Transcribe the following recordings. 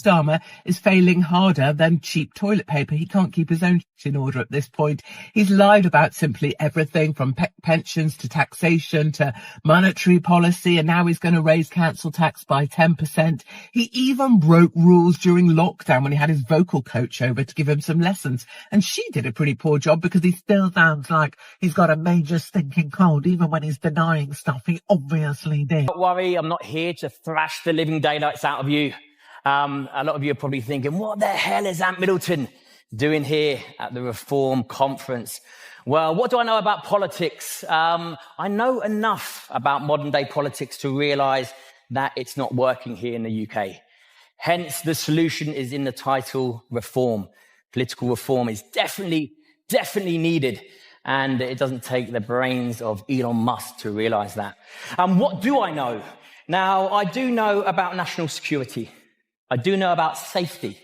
Starmer is failing harder than cheap toilet paper. He can't keep his own shit in order at this point. He's lied about simply everything from pensions to taxation to monetary policy, and now he's going to raise council tax by 10%. He even broke rules during lockdown when he had his vocal coach over to give him some lessons, and she did a pretty poor job because he still sounds like he's got a major stinking cold even when he's denying stuff he obviously did. Don't worry, I'm not here to thrash the living daylights out of you. A lot of you are probably thinking, what the hell is Ant Middleton doing here at the Reform Conference? Well, what do I know about politics? I know enough about modern day politics to realise that it's not working here in the UK. Hence, the solution is in the title, reform. Political reform is definitely needed. And it doesn't take the brains of Elon Musk to realise that. What do I know? Now, I do know about national security. I do know about safety.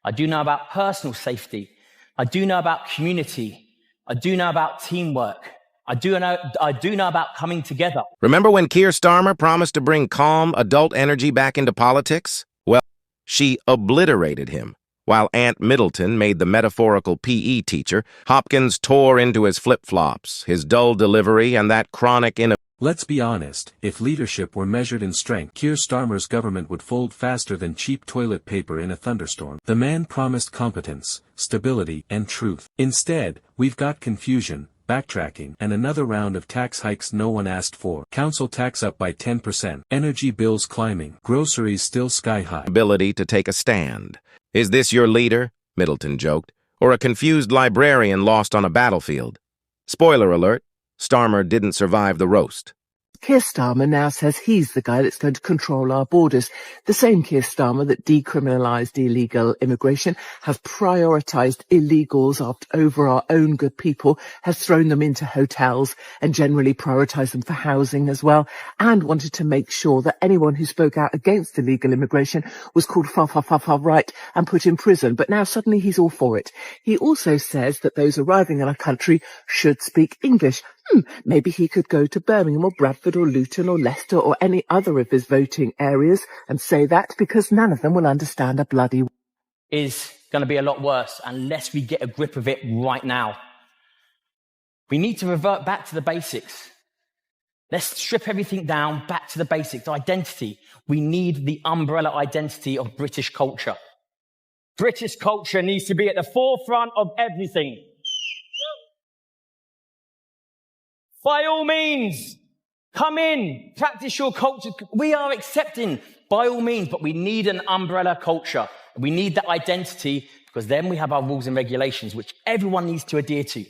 I do know about personal safety. I do know about community. I do know about teamwork. I do know about coming together. Remember when Keir Starmer promised to bring calm, adult energy back into politics? Well, she obliterated him. While Ant Middleton made the metaphorical PE teacher, Hopkins tore into his flip-flops, his dull delivery, and that chronic Let's be honest, if leadership were measured in strength, Keir Starmer's government would fold faster than cheap toilet paper in a thunderstorm. The man promised competence, stability, and truth. Instead, we've got confusion, backtracking, and another round of tax hikes no one asked for. Council tax up by 10%, energy bills climbing, groceries still sky high. Ability to take a stand. Is this your leader? Middleton joked. Or a confused librarian lost on a battlefield? Spoiler alert. Starmer didn't survive the roast. Keir Starmer now says he's the guy that's going to control our borders. The same Keir Starmer that decriminalised illegal immigration, has prioritised illegals over our own good people, has thrown them into hotels and generally prioritised them for housing as well, and wanted to make sure that anyone who spoke out against illegal immigration was called far right and put in prison. But now suddenly he's all for it. He also says that those arriving in our country should speak English. Maybe he could go to Birmingham or Bradford or Luton or Leicester or any other of his voting areas and say that, because none of them will understand a bloody... Is going to be a lot worse unless we get a grip of it right now. We need to revert back to the basics. Let's strip everything down, back to the basics. Identity. We need the umbrella identity of British culture. British culture needs to be at the forefront of everything. By all means, come in, practice your culture. We are accepting, by all means, but we need an umbrella culture. We need that identity, because then we have our rules and regulations, which everyone needs to adhere to.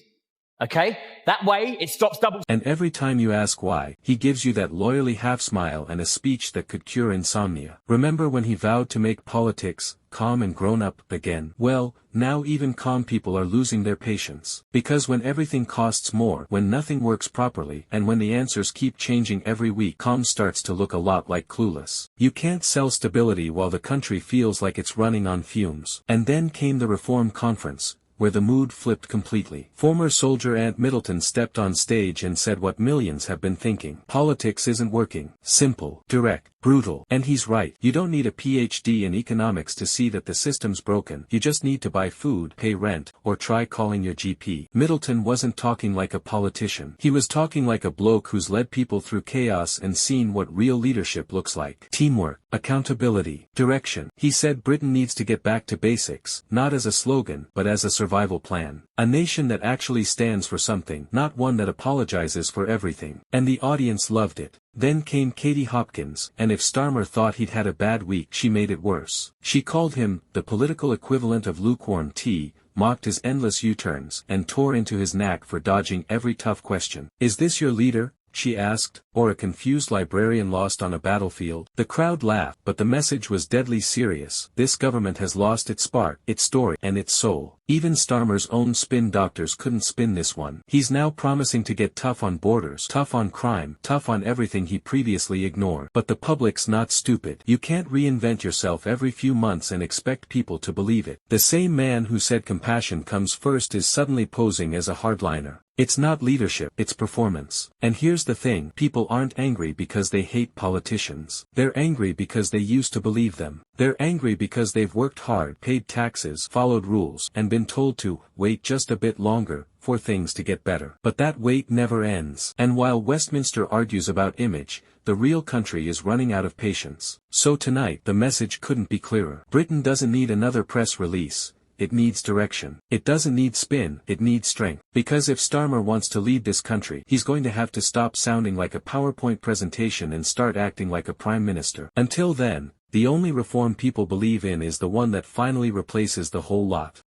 Okay? That way, it stops double... And every time you ask why, he gives you that loyally half-smile and a speech that could cure insomnia. Remember when he vowed to make politics calm and grown up again? Well, now even calm people are losing their patience. Because when everything costs more, when nothing works properly, and when the answers keep changing every week, calm starts to look a lot like clueless. You can't sell stability while the country feels like it's running on fumes. And then came the Reform Conference, where the mood flipped completely. Former soldier Ant Middleton stepped on stage and said what millions have been thinking. Politics isn't working. Simple, direct, brutal. And he's right. You don't need a PhD in economics to see that the system's broken. You just need to buy food, pay rent, or try calling your GP. Middleton wasn't talking like a politician. He was talking like a bloke who's led people through chaos and seen what real leadership looks like. Teamwork, accountability, direction. He said Britain needs to get back to basics, not as a slogan, but as a survival plan. A nation that actually stands for something, not one that apologizes for everything. And the audience loved it. Then came Katie Hopkins, and if Starmer thought he'd had a bad week, she made it worse. She called him the political equivalent of lukewarm tea, mocked his endless U-turns, and tore into his knack for dodging every tough question. Is this your leader? She asked, or a confused librarian lost on a battlefield? The crowd laughed, but the message was deadly serious. This government has lost its spark, its story, and its soul. Even Starmer's own spin doctors couldn't spin this one. He's now promising to get tough on borders, tough on crime, tough on everything he previously ignored. But the public's not stupid. You can't reinvent yourself every few months and expect people to believe it. The same man who said compassion comes first is suddenly posing as a hardliner. It's not leadership, it's performance. And here's the thing, people aren't angry because they hate politicians. They're angry because they used to believe them. They're angry because they've worked hard, paid taxes, followed rules, and been told to wait just a bit longer for things to get better. But that wait never ends. And while Westminster argues about image, the real country is running out of patience. So tonight the message couldn't be clearer. Britain doesn't need another press release. It needs direction. It doesn't need spin, it needs strength. Because if Starmer wants to lead this country, he's going to have to stop sounding like a PowerPoint presentation and start acting like a prime minister. Until then, the only reform people believe in is the one that finally replaces the whole lot.